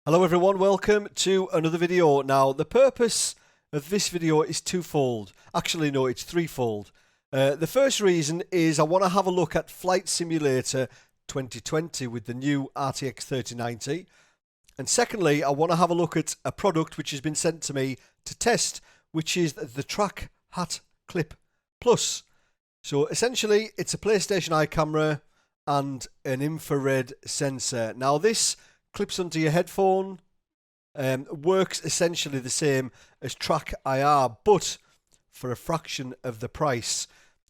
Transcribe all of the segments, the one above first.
Hello everyone, welcome to another video. Now the purpose of this video is twofold. Actually no, it's threefold. The first reason is I want to have a look at Flight Simulator 2020 with the new RTX 3090. And secondly, I want to have a look at a product which has been sent to me to test, which is the Track Hat Clip Plus. So essentially it's a PlayStation Eye camera and an infrared sensor. Now this clips onto your headphone, works essentially the same as Track IR, but for a fraction of the price.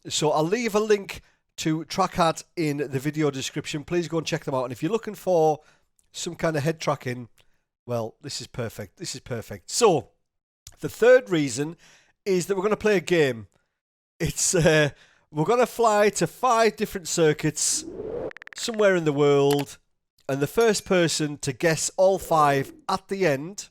So I'll leave a link to Track Hat in the video description. Please go and check them out. And if you're looking for some kind of head tracking, well, this is perfect. This is perfect. So the third reason is that we're going to play a game. It's we're going to fly to 5 different circuits somewhere in the world. And the first person to guess all 5 at the end,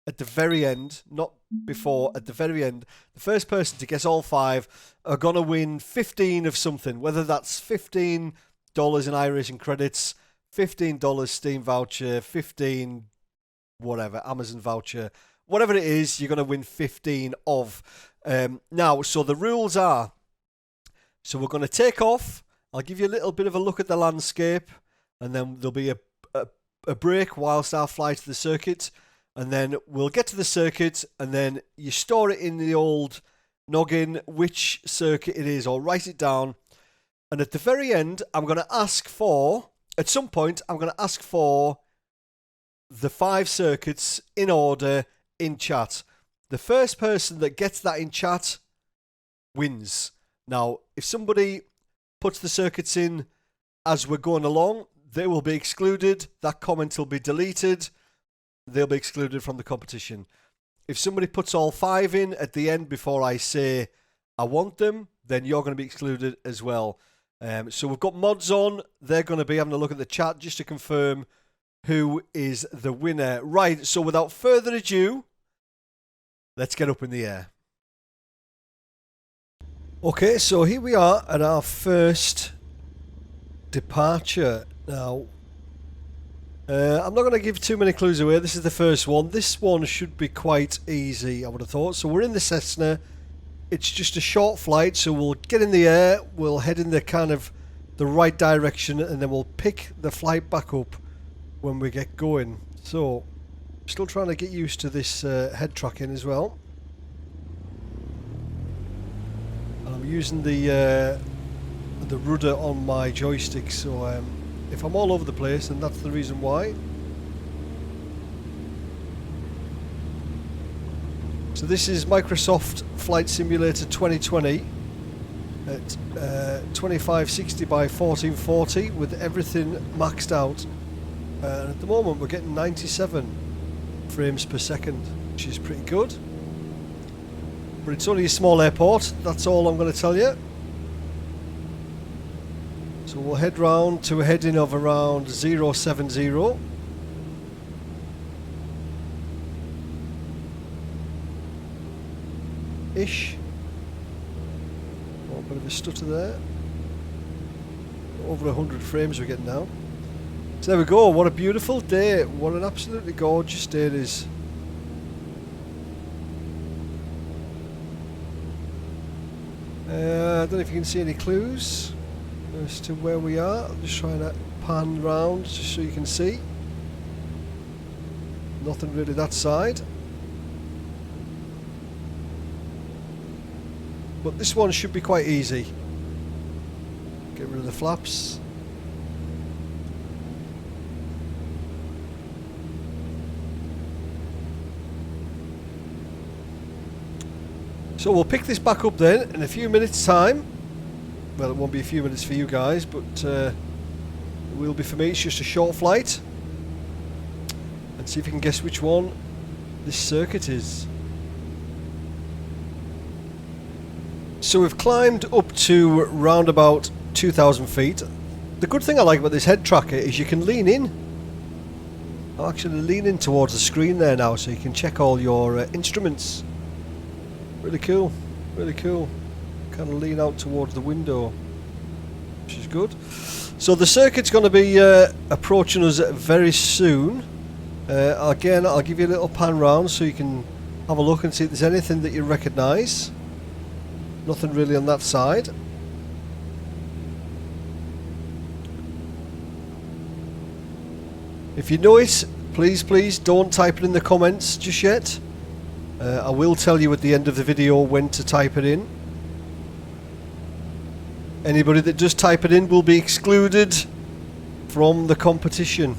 at the very end, not before, at the very end, the first person to guess all 5 are going to win 15 of something, whether that's $15 in iRacing credits, $15 Steam voucher, 15 whatever, Amazon voucher, whatever it is, you're going to win 15 of. Now, so the rules are, so we're going to take off. I'll give you a little bit of a look at the landscape. And then there'll be a break whilst I fly to the circuit. And then we'll get to the circuit and then you store it in the old noggin which circuit it is, or write it down. And at the very end, I'm going to ask for, at some point, I'm going to ask for the 5 circuits in order in chat. The first person that gets that in chat wins. Now, if somebody puts the circuits in as we're going along, they will be excluded. That comment will be deleted. They'll be excluded from the competition. If somebody puts all 5 in at the end before I say I want them, then you're going to be excluded as well. So we've got mods on. They're going to be having a look at the chat just to confirm who is the winner. Right, so without further ado, let's get up in the air. Okay, so here we are at our first departure. Now, I'm not going to give too many clues away. This is the first one. This one should be quite easy, I would have thought. So we're in the Cessna. It's just a short flight, so we'll get in the air, we'll head in the kind of the right direction, and then we'll pick the flight back up when we get going. So, still trying to get used to this head tracking as well. And I'm using the rudder on my joystick, so if I'm all over the place, then that's the reason why. So this is Microsoft Flight Simulator 2020 at 2560 by 1440 with everything maxed out. And at the moment we're getting 97 frames per second, which is pretty good. But it's only a small airport, that's all I'm going to tell you. So we'll head round to a heading of around 070. Ish. Oh, a bit of a stutter there. Over 100 frames we're getting now. So there we go, what a beautiful day. What an absolutely gorgeous day it is. I don't know if you can see any clues as to where we are. I'm just trying to pan round just so you can see. Nothing really that side. But this one should be quite easy. Get rid of the flaps. So we'll pick this back up then in a few minutes time. Well, it won't be a few minutes for you guys, but it will be for me. It's just a short flight. And see if you can guess which one this circuit is. So we've climbed up to round about 2,000 feet. The good thing I like about this head tracker is you can lean in. I'm actually leaning towards the screen there now, so you can check all your instruments. Really cool, really cool. Kind of lean out towards the window, which is good. So the circuit's going to be approaching us very soon. Again, I'll give you a little pan round so you can have a look and see if there's anything that you recognise. Nothing really on that side. If you know it, please don't type it in the comments just yet. I will tell you at the end of the video when to type it in. Anybody that does type it in will be excluded from the competition.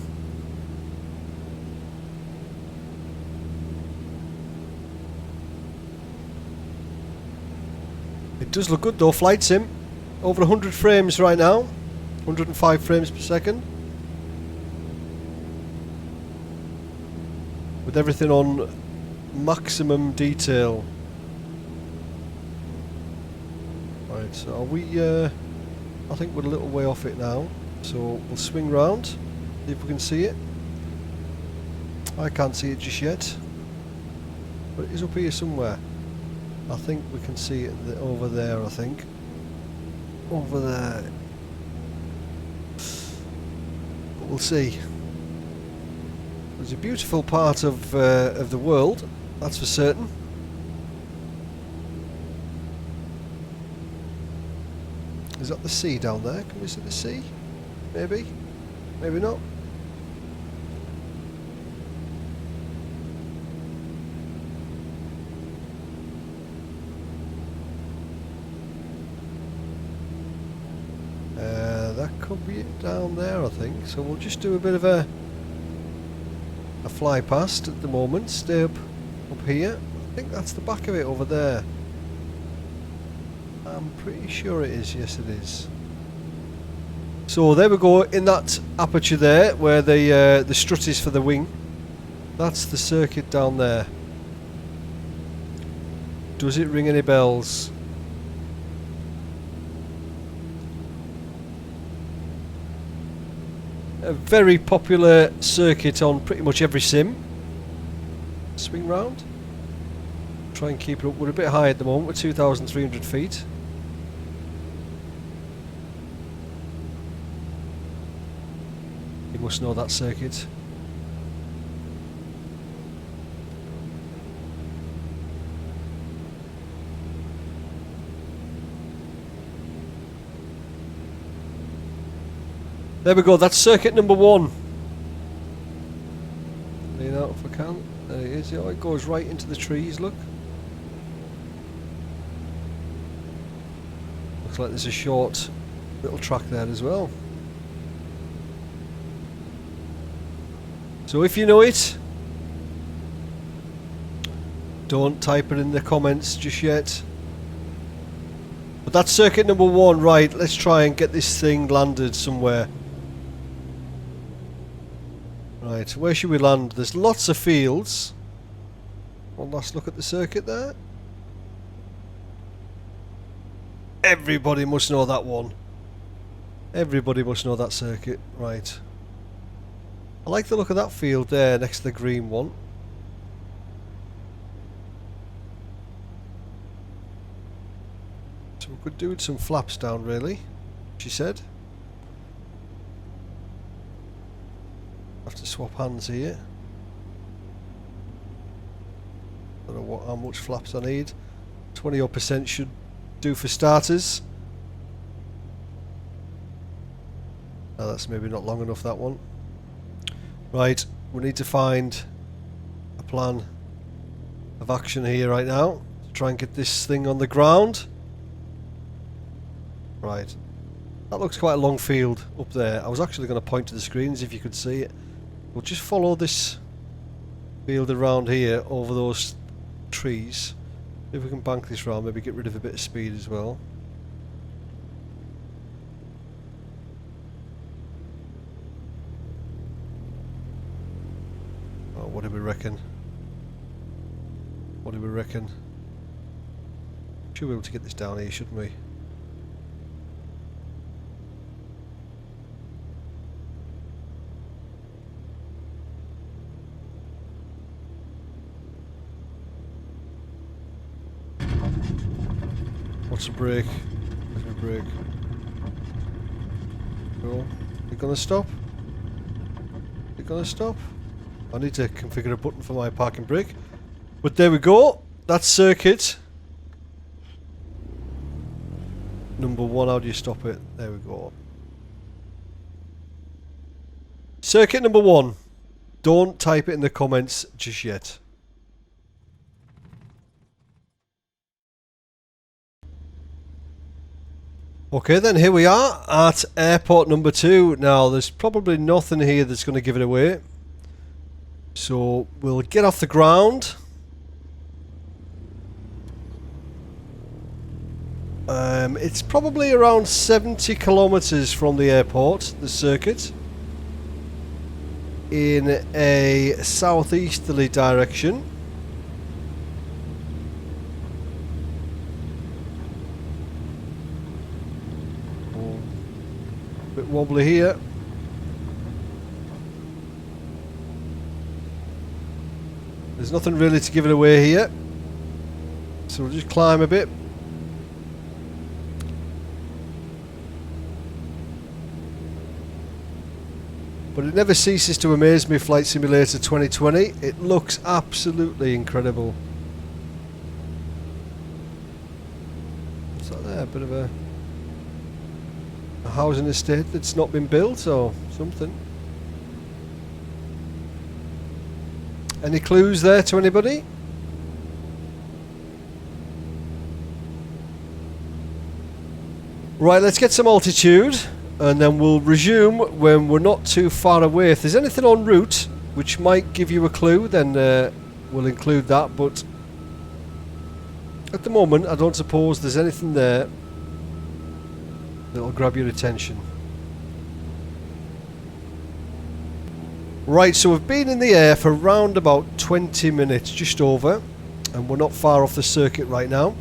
It does look good though, Flight Sim. Over 100 frames right now. 105 frames per second. With everything on maximum detail. Right, so are we, I think we're a little way off it now. So we'll swing round, see if we can see it. I can't see it just yet. But it is up here somewhere. I think we can see it over there, I think. Over there. But we'll see. It's a beautiful part of the world, that's for certain. Is that the sea down there? Can we see the sea? Maybe? Maybe not. That could be it down there, I think. So we'll just do a bit of a fly past at the moment. Stay up here. I think that's the back of it over there. I'm pretty sure it is. Yes, it is. So there we go. In that aperture there, where the strut is for the wing, that's the circuit down there. Does it ring any bells? A very popular circuit on pretty much every sim. Swing round. Try and keep it up. We're a bit high at the moment. We're 2,300 feet. You must know that circuit. There we go, that's circuit number 1. Lean out if I can. There it is. Oh, it goes right into the trees, look. Looks like there's a short little track there as well. So if you know it, don't type it in the comments just yet. But that's circuit number 1, right, let's try and get this thing landed somewhere. Right, where should we land? There's lots of fields. One last look at the circuit there. Everybody must know that one. Everybody must know that circuit. Right. I like the look of that field there next to the green one. So we could do with some flaps down, really, she said. Have to swap hands here. Don't know how much flaps I need. 20% should do for starters. Oh, that's maybe not long enough, that one. Right, we need to find a plan of action here right now to try and get this thing on the ground. Right, that looks quite a long field up there. I was actually going to point to the screens if you could see it. We'll just follow this field around here over those trees. If we can bank this round, maybe get rid of a bit of speed as well. Oh, what do we reckon? What do we reckon? Should be able to get this down here, shouldn't we? What's a brake? Where's my brake? Cool. You gonna stop? You gonna stop? I need to configure a button for my parking brake. But there we go. That's circuit number 1. How do you stop it? There we go. Circuit number 1. Don't type it in the comments just yet. Okay, then here we are at airport number 2. Now, there's probably nothing here that's going to give it away. So, we'll get off the ground. It's probably around 70 kilometers from the airport, the circuit, in a southeasterly direction. A bit wobbly here. There's nothing really to give it away here, so we'll just climb a bit. But it never ceases to amaze me, Flight Simulator 2020. It looks absolutely incredible. What's that there? A bit of a housing estate that's not been built or something. Any clues there to anybody? Right, let's get some altitude. And then we'll resume when we're not too far away. If there's anything en route which might give you a clue, then we'll include that. But at the moment, I don't suppose there's anything there that'll grab your attention. Right, so we've been in the air for around about 20 minutes, just over. And we're not far off the circuit right now.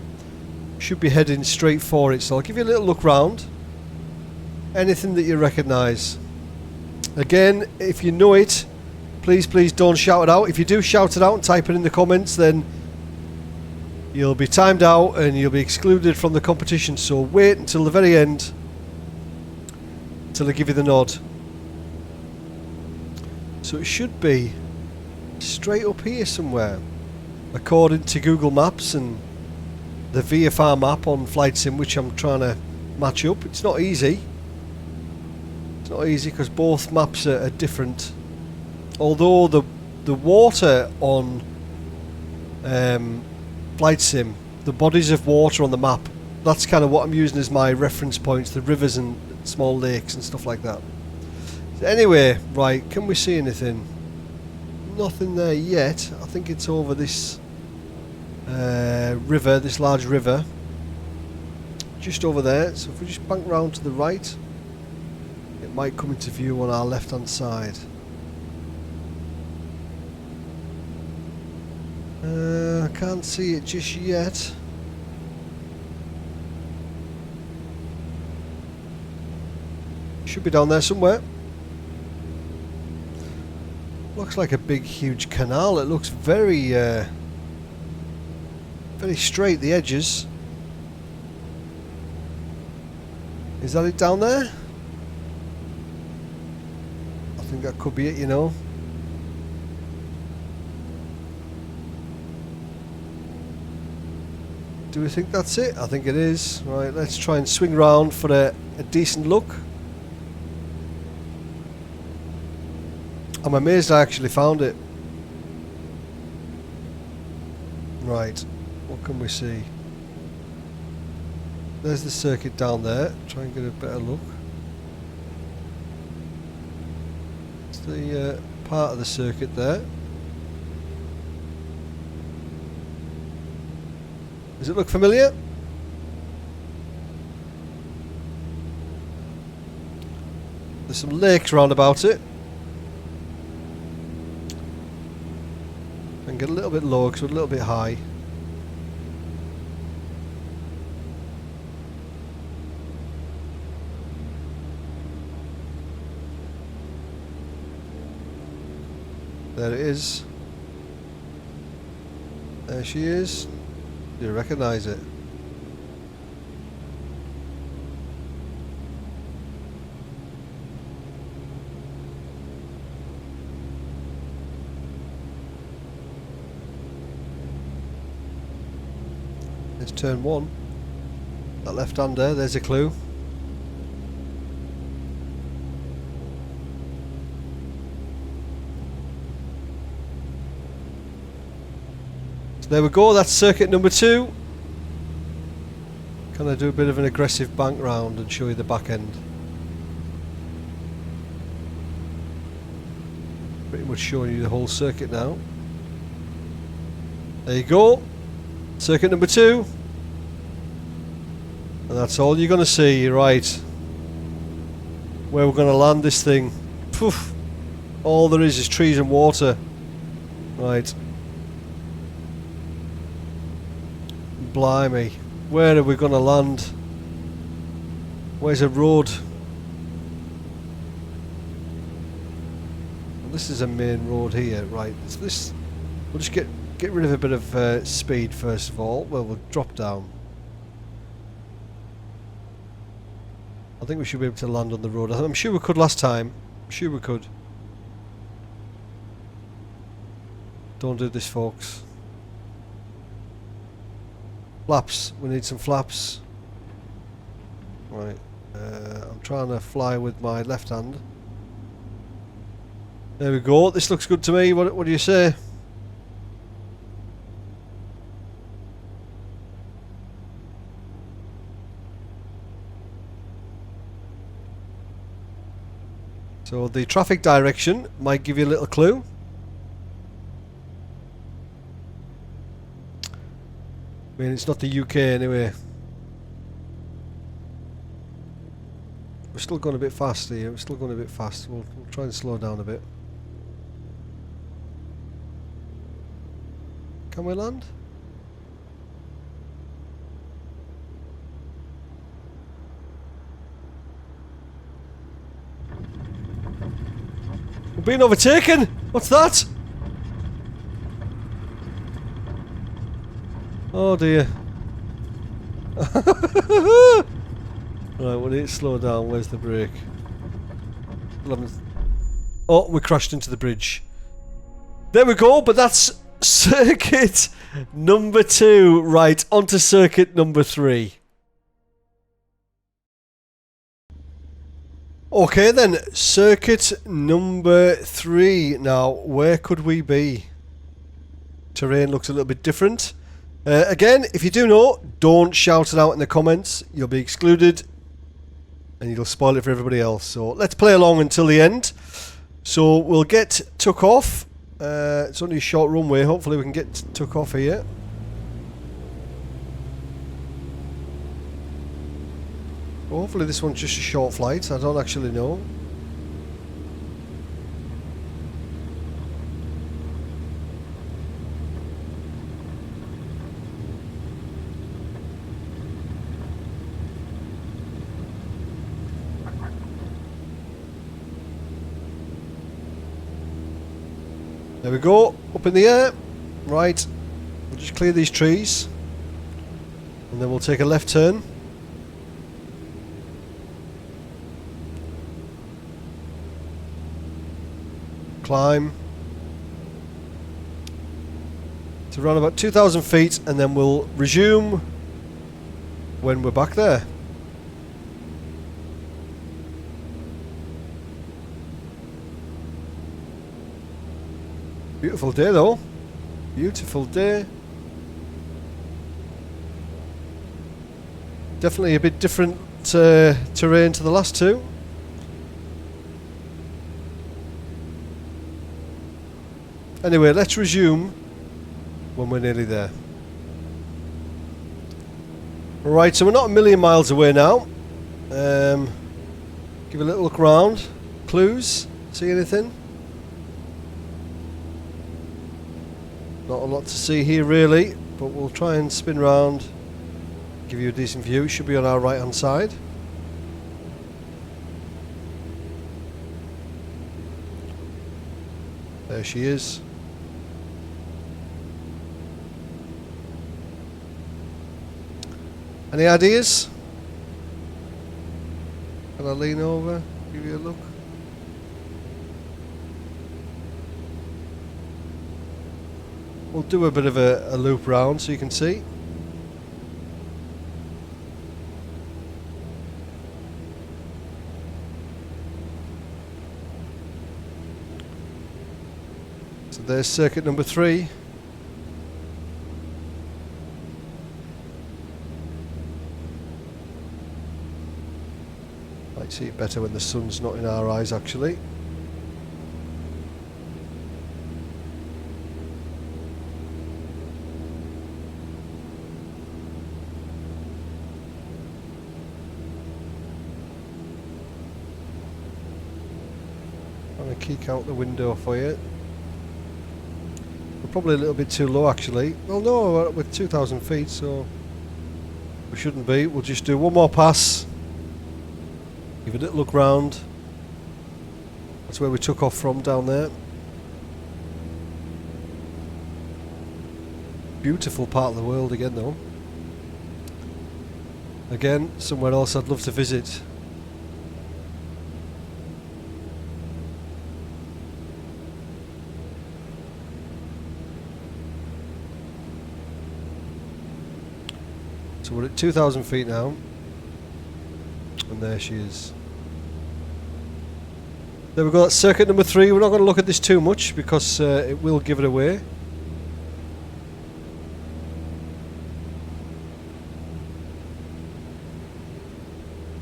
Should be heading straight for it. So I'll give you a little look round. Anything that you recognise. Again, if you know it, please don't shout it out. If you do shout it out and type it in the comments, then you'll be timed out and you'll be excluded from the competition. So wait until the very end until I give you the nod. So it should be straight up here somewhere, according to Google Maps and the VFR map on Flight Sim, which I'm trying to match up. It's not easy. It's not easy because both maps are different. Although the water on Flight Sim, the bodies of water on the map, that's kind of what I'm using as my reference points, the rivers and small lakes and stuff like that. So anyway, right, can we see anything? Nothing there yet. I think it's over this river, this large river. Just over there. So if we just bank round to the right, it might come into view on our left hand side. I can't see it just yet. Should be down there somewhere. Looks like a big huge canal. It looks very very straight, the edges. Is that it down there? I think that could be it, you know. Do we think that's it? I think it is. Right, let's try and swing round for a decent look. I'm amazed I actually found it. Right, what can we see? There's the circuit down there. Try and get a better look. It's the part of the circuit there. Does it look familiar? There's some lakes round about it. And get a little bit low because we're a little bit high. There it is. There she is. Do you recognise it? There's turn 1. That left-hander, there's a clue. So there we go, that's circuit number 2. Can I do a bit of an aggressive bank round and show you the back end? Pretty much showing you the whole circuit now. There you go. Circuit number 2. And that's all you're going to see, right. Where we're going to land this thing. Poof. All there is trees and water. Right. Blimey. Where are we going to land? Where's a road? Well, this is a main road here, right. So this, we'll just get rid of a bit of speed first of all. Well, we'll drop down. I think we should be able to land on the road. I'm sure we could last time. I'm sure we could. Don't do this, folks. Flaps. We need some flaps. Right. I'm trying to fly with my left hand. There we go. This looks good to me. What do you say? So the traffic direction might give you a little clue. I mean, it's not the UK anyway. We're still going a bit fast here. We're still going a bit fast. We'll try and slow down a bit. Can we land? We're being overtaken! What's that? Oh dear. Right, we need to slow down. Where's the brake? Oh, we crashed into the bridge. There we go, but that's circuit number 2. Right, onto circuit number 3. Okay then, circuit number 3. Now, where could we be? Terrain looks a little bit different. Again, if you do know, don't shout it out in the comments. You'll be excluded and you'll spoil it for everybody else. So let's play along until the end. So we'll get took off. It's only a short runway. Hopefully we can get took off here. Well, hopefully this one's just a short flight. I don't actually know. There we go, up in the air. Right, we'll just clear these trees and then we'll take a left turn. Climb to around about 2,000 feet and then we'll resume when we're back there. Beautiful day though. Beautiful day. Definitely a bit different terrain to the last two. Anyway, let's resume when we're nearly there. Right, so we're not a million miles away now. Give a little look around. Clues? See anything? Not a lot to see here really, but we'll try and spin round, give you a decent view. It should be on our right hand side. There she is. Any ideas? Can I lean over, give you a look? We'll do a bit of a loop round so you can see. So there's circuit number 3. Might see it better when the sun's not in our eyes actually. I'm going to keek out the window for you. We're probably a little bit too low actually. Well no, we're 2,000 feet, so we shouldn't be. We'll just do one more pass. Give it a little look round. That's where we took off from, down there. Beautiful part of the world again though. Again, somewhere else I'd love to visit. So we're at 2,000 feet now, and there she is. There we go, that's circuit number 3. We're not going to look at this too much because it will give it away.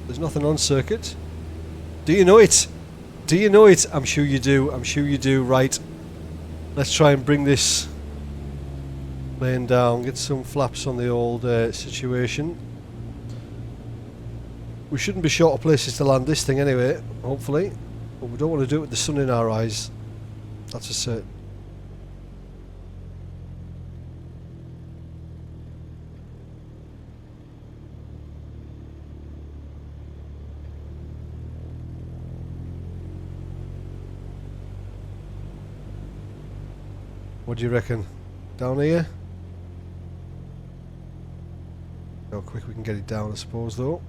There's nothing on circuit. Do you know it? Do you know it? I'm sure you do. I'm sure you do. Right. Let's try and bring this laying down, get some flaps on the old situation. We shouldn't be short of places to land this thing anyway, hopefully, but we don't want to do it with the sun in our eyes, that's a certain. What do you reckon? Down here? How quick we can get it down, I suppose, though.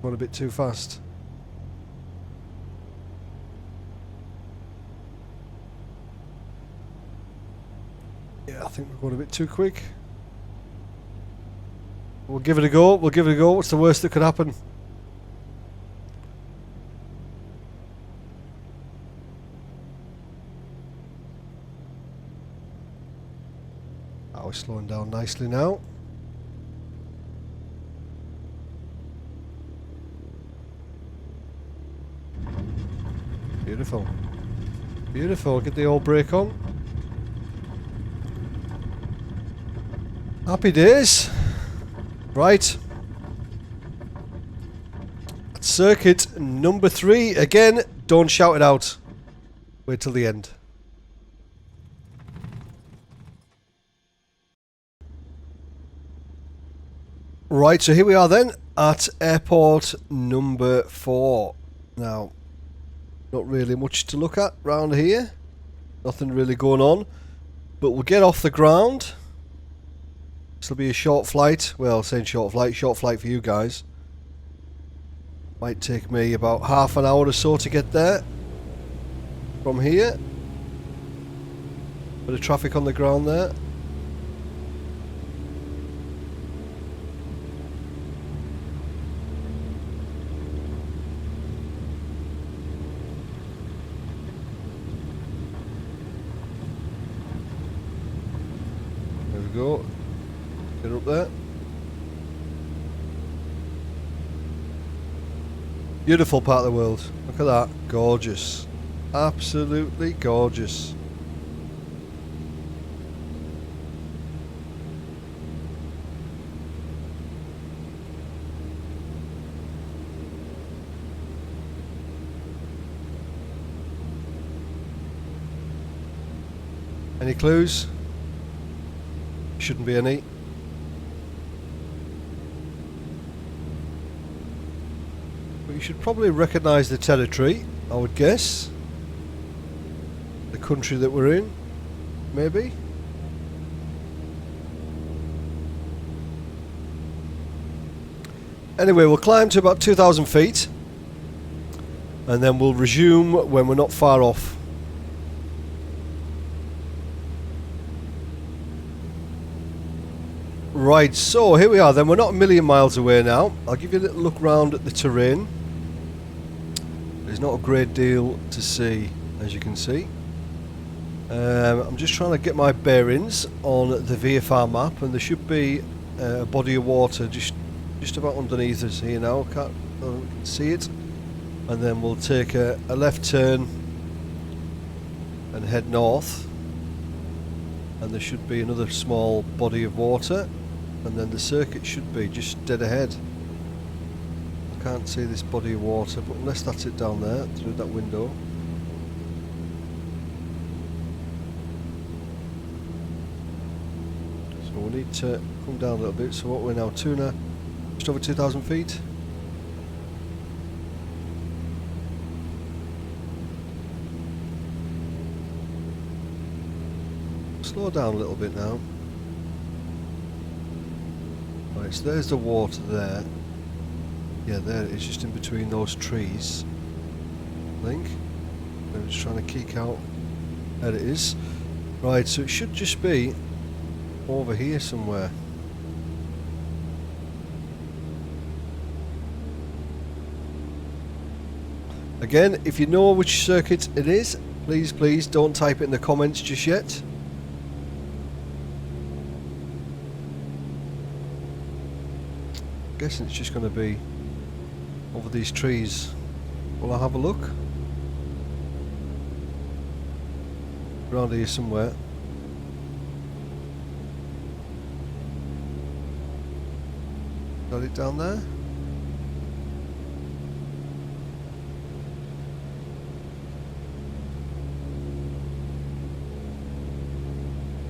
Going a bit too fast. Yeah, I think we're going a bit too quick. We'll give it a go. We'll give it a go. What's the worst that could happen? Oh, we're slowing down nicely now. Beautiful. Beautiful. Get the old brake on. Happy days. Right. Circuit number 3. Again, don't shout it out. Wait till the end. Right, so here we are then at airport number 4. Now, not really much to look at round here. Nothing really going on. But we'll get off the ground. This will be a short flight. Well, saying short flight for you guys. Might take me about half an hour or so to get there. From here. Bit of traffic on the ground there. There we go. Get up there. Beautiful part of the world. Look at that. Gorgeous. Absolutely gorgeous. Any clues? Shouldn't be any. But you should probably recognise the territory, I would guess. The country that we're in, maybe. Anyway, we'll climb to about 2,000 feet and then we'll resume when we're not far off. Right, so here we are then. We're not a million miles away now. I'll give you a little look round at the terrain. There's not a great deal to see, as you can see. I'm just trying to get my bearings on the VFR map, and there should be a body of water just about underneath us here now. Can't see it. And then we'll take a left turn and head north, and there should be another small body of water, and then the circuit should be just dead ahead. I can't see this body of water, but unless that's it down there through that window. So we need to come down a little bit. So what we're now, just over 2,000 feet. Slow down a little bit now. Right, so there's the water there. Yeah, there it is, just in between those trees, I think. I'm just trying to keek out. There it is. Right, so it should just be over here somewhere. Again, if you know which circuit it is, please don't type it in the comments just yet. I'm guessing it's just going to be over these trees. Will I have a look? Around here somewhere. Got it down there?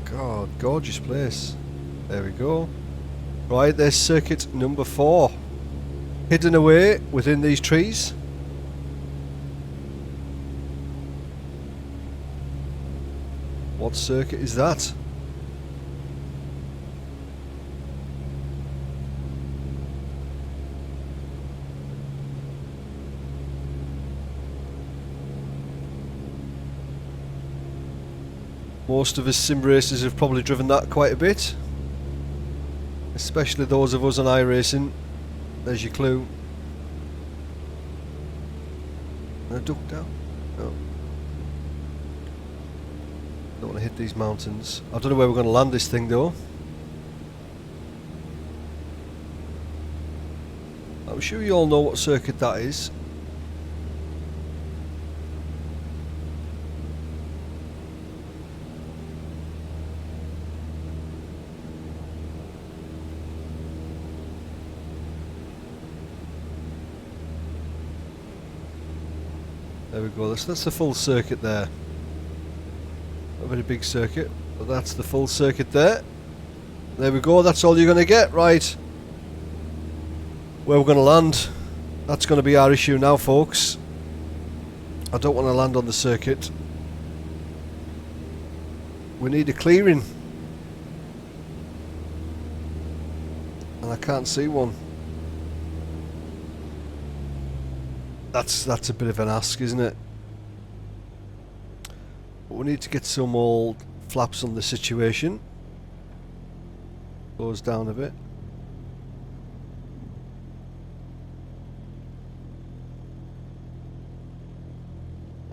God, gorgeous place. There we go. Right, there's circuit number 4. Hidden away within these trees. What circuit is that? Most of us sim racers have probably driven that quite a bit. Especially those of us on iRacing. There's your clue. And a duck down? No. Don't want to hit these mountains. I don't know where we're going to land this thing though. I'm sure you all know what circuit that is. There we go, that's the full circuit there. Not a very big circuit, but that's the full circuit there. There we go, that's all you're going to get, right. Where we're going to land, that's going to be our issue now, folks. I don't want to land on the circuit. We need a clearing. And I can't see one. That's a bit of an ask, isn't it? But we need to get some old flaps on the situation. Goes down a bit.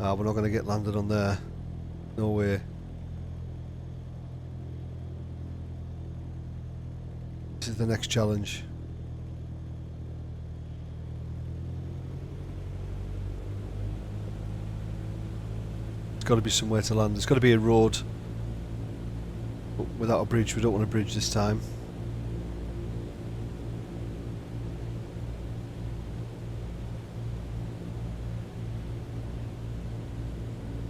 Ah, we're not going to get landed on there. No way. This is the next challenge. There's got to be somewhere to land. There's got to be a road. But without a bridge, we don't want a bridge this time.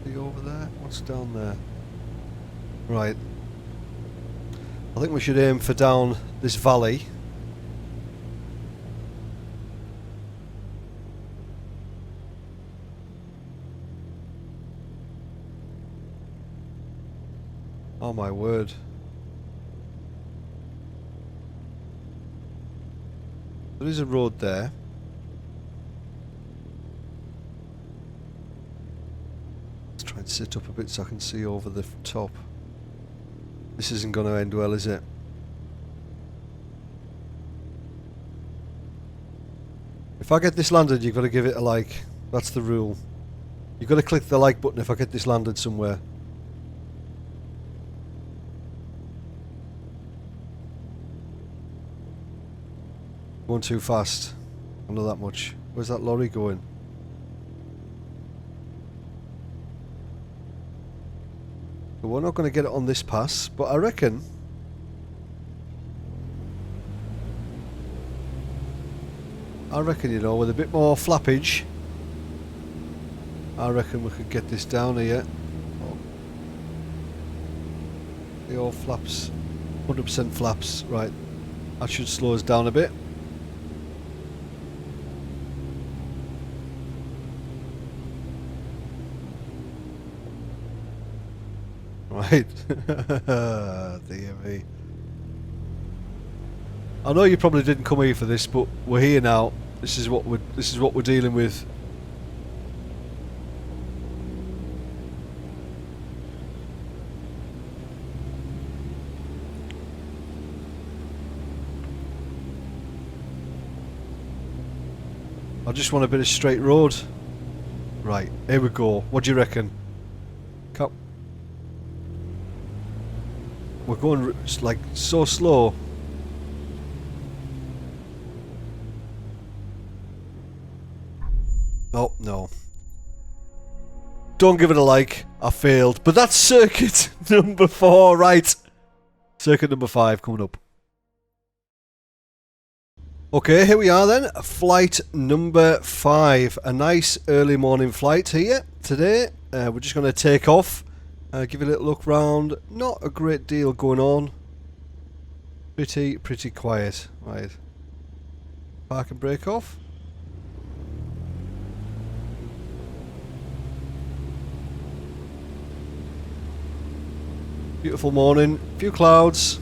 See over there? What's down there? Right. I think we should aim for down this valley. Oh my word. There is a road there. Let's try and sit up a bit so I can see over the top. This isn't going to end well, is it? If I get this landed, you've got to give it a like. That's the rule. You've got to click the like button if I get this landed somewhere. Going too fast. I know that much. Where's that lorry going? But we're not going to get it on this pass, but I reckon... you know, with a bit more flappage, I reckon we could get this down here. Oh. The old flaps. 100% flaps. Right. That should slow us down a bit. Right. Dear me. I know you probably didn't come here for this, but we're here now. This is what we're dealing with. I just want a bit of straight road. Right, here we go. What do you reckon? Come. We're going like so slow. Oh, no. Don't give it a like. I failed. But that's circuit number 4, right. Circuit number 5 coming up. Okay, here we are then. Flight number 5. A nice early morning flight here today. We're just going to take off. Give it a little look round. Not a great deal going on. Pretty quiet. Right. Park and brake off. Beautiful morning, few clouds.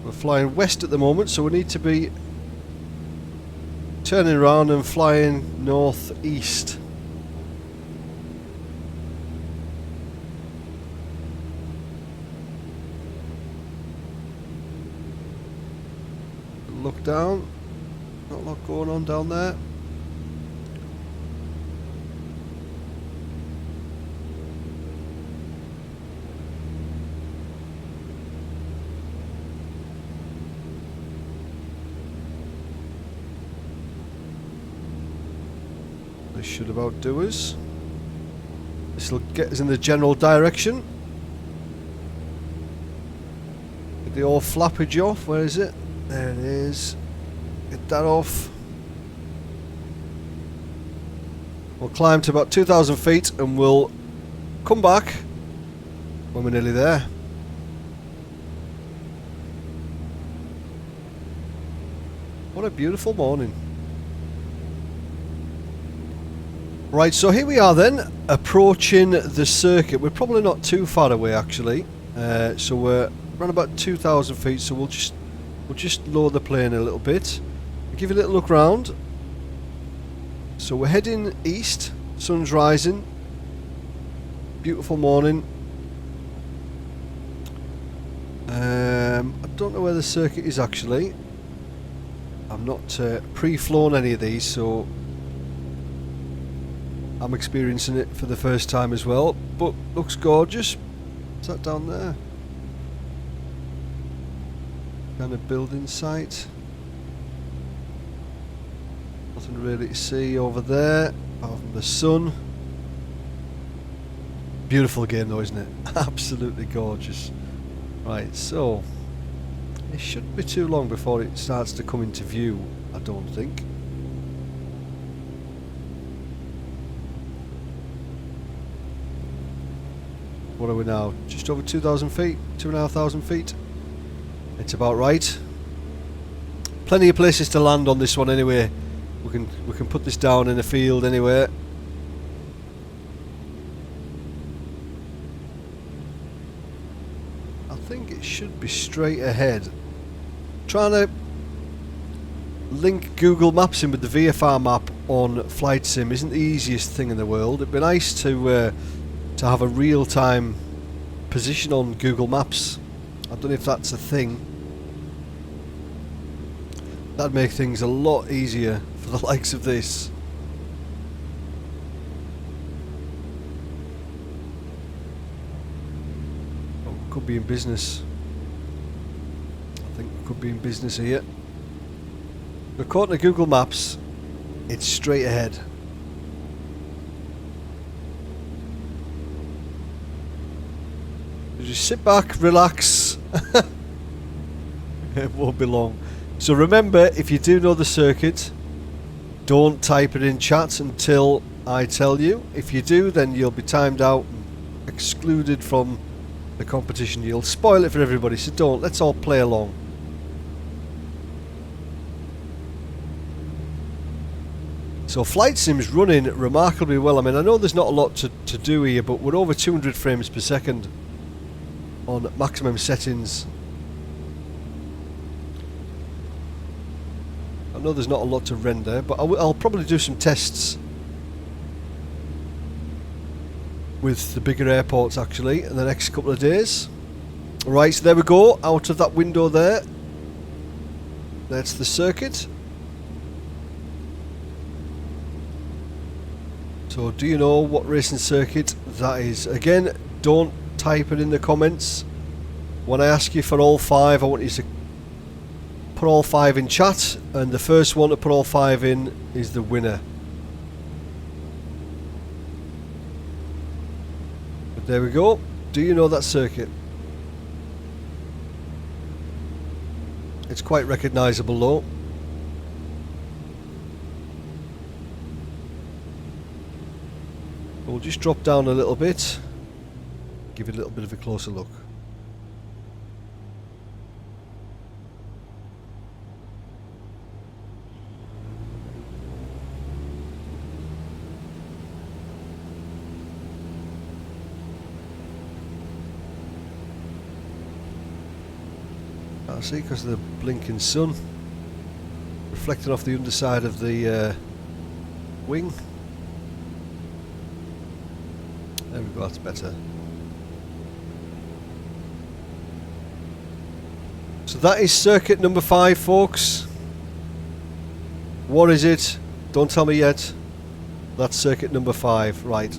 We're flying west at the moment, so we need to be turning around and flying northeast. Look down, not a lot going on down there. This should about do us. This will get us in the general direction. Get the old flappage off, where is it? There it is. Get that off. We'll climb to about 2,000 feet and we'll come back when we're nearly there. What a beautiful morning. Right, so here we are then, approaching the circuit. We're probably not too far away actually. So we're around about 2,000 feet, so we'll just lower the plane a little bit. Give it a little look round. So we're heading east. Sun's rising. Beautiful morning. I don't know where the circuit is actually. I'm not pre-flown any of these, so I'm experiencing it for the first time as well. But looks gorgeous. Is that down there? Kind of building site. Nothing really to see over there apart from the sun. Beautiful game though, isn't it? Absolutely gorgeous. Right, so it shouldn't be too long before it starts to come into view, I don't think. What are we now? Just over 2,000 feet? 2,500 feet? It's about right. Plenty of places to land on this one anyway. We can put this down in a field anyway. I think it should be straight ahead. Trying to link Google Maps in with the VFR map on Flight Sim isn't the easiest thing in the world. It'd be nice to have a real-time position on Google Maps. I don't know if that's a thing. That'd make things a lot easier for the likes of this. could be in business. I think we could be in business here. According to Google Maps, it's straight ahead. Just sit back, relax. It won't be long. So remember, if you do know the circuit, don't type it in chat until I tell you. If you do, then you'll be timed out and excluded from the competition. You'll spoil it for everybody, so don't. Let's all play along. So Flight Sim's running remarkably well. I mean, I know there's not a lot to do here, but we're over 200 frames per second on maximum settings. I know there's not a lot to render, but I'll probably do some tests with the bigger airports actually in the next couple of days. Right, so there we go, out of that window there. That's the circuit. So do you know what racing circuit that is? Again, don't type it in the comments. When I ask you for all 5, I want you to put all 5 in chat, and the first one to put all 5 in is the winner. But there we go. Do you know that circuit? It's quite recognisable though. We'll just drop down a little bit, give it a little bit of a closer look. Can't see because of the blinking sun reflecting off the underside of the wing. There we go, that's better. So that is circuit number 5, folks. What is it? Don't tell me yet. That's circuit number 5. Right.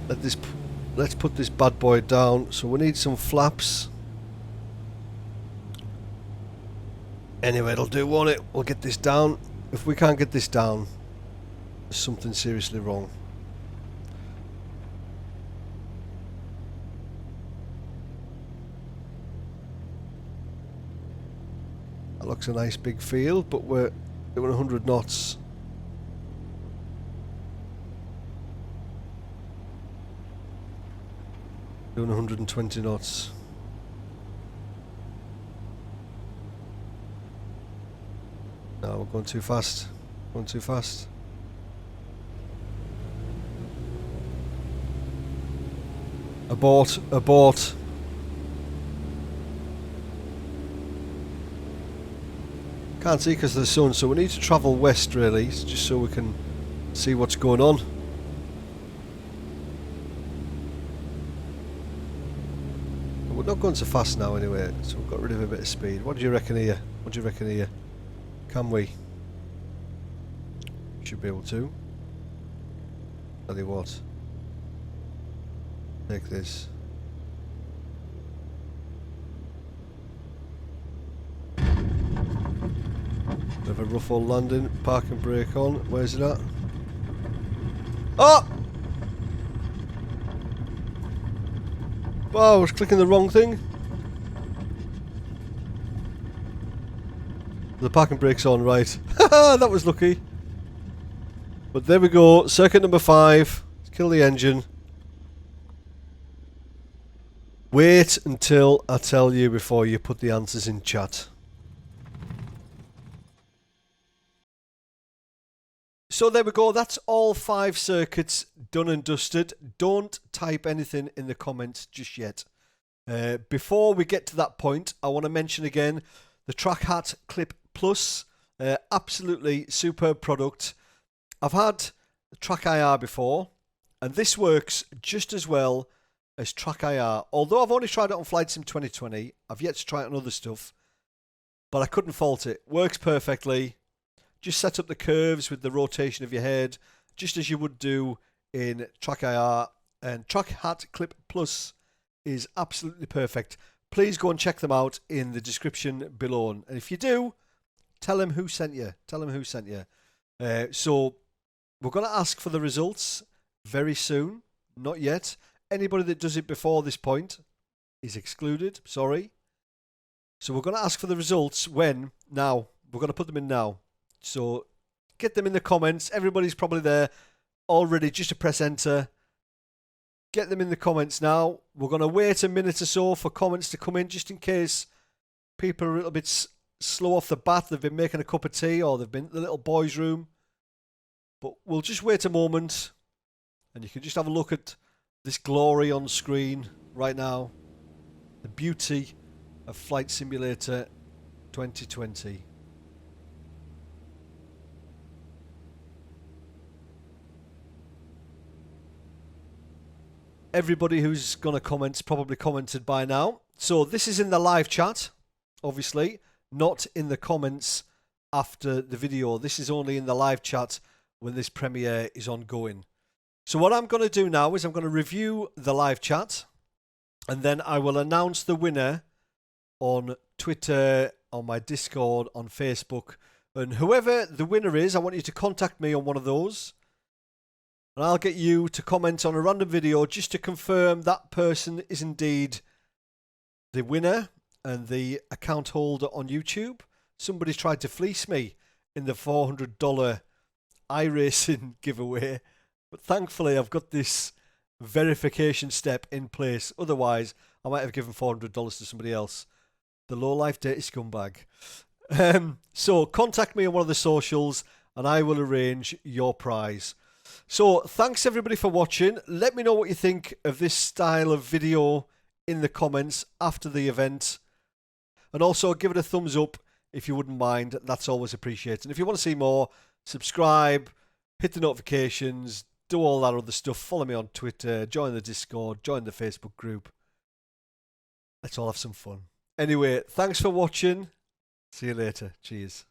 Let's put this bad boy down. So we need some flaps. Anyway, it'll do, won't it? We'll get this down. If we can't get this down, there's something seriously wrong. That looks a nice big field, but we're doing 100 knots. Doing 120 knots. No, we're going too fast. Going too fast. Abort, abort. Can't see because of the sun, so we need to travel west really, just so we can see what's going on. But we're not going so fast now anyway, so we've got rid of a bit of speed. What do you reckon here? What do you reckon here? Can we? Should be able to. Tell you what. Take this. Bit of a rough old landing. Park and brake on. Where's it at? Oh! Wow, I was clicking the wrong thing. The parking brake's on, right. That was lucky. But there we go, circuit number 5. Let's kill the engine. Wait until I tell you before you put the answers in chat. So there we go, that's all 5 circuits done and dusted. Don't type anything in the comments just yet. Before we get to that point, I want to mention again the Track Hat Clip Plus. Absolutely superb product. I've had Track IR before, and this works just as well as Track IR. Although I've only tried it on Flight Sim 2020, I've yet to try it on other stuff, but I couldn't fault it. Works perfectly. Just set up the curves with the rotation of your head, just as you would do in Track IR. And Track Hat Clip Plus is absolutely perfect. Please go and check them out in the description below. And if you do, tell them who sent you. Tell them who sent you. So we're going to ask for the results very soon. Not yet. Anybody that does it before this point is excluded. Sorry. So we're going to ask for the results when? Now. We're going to put them in now. So get them in the comments. Everybody's probably there already just to press enter. Get them in the comments now. We're going to wait a minute or so for comments to come in just in case people are a little bit slow off the bat. They've been making a cup of tea or they've been in the little boys' room. But we'll just wait a moment and you can just have a look at this glory on screen right now. The beauty of Flight Simulator 2020. Everybody who's going to comment's probably commented by now. So this is in the live chat, obviously, not in the comments after the video. This is only in the live chat when this premiere is ongoing. So what I'm going to do now is I'm going to review the live chat and then I will announce the winner on Twitter, on my Discord, on Facebook. And whoever the winner is, I want you to contact me on one of those. And I'll get you to comment on a random video just to confirm that person is indeed the winner and the account holder on YouTube. Somebody's tried to fleece me in the $400 iRacing giveaway. But thankfully, I've got this verification step in place. Otherwise, I might have given $400 to somebody else. The low-life dirty scumbag. So contact me on one of the socials and I will arrange your prize. So thanks everybody for watching. Let me know what you think of this style of video in the comments after the event. And also give it a thumbs up if you wouldn't mind. That's always appreciated. And if you want to see more, subscribe, hit the notifications, do all that other stuff. Follow me on Twitter, join the Discord, join the Facebook group. Let's all have some fun. Anyway, thanks for watching. See you later. Cheers.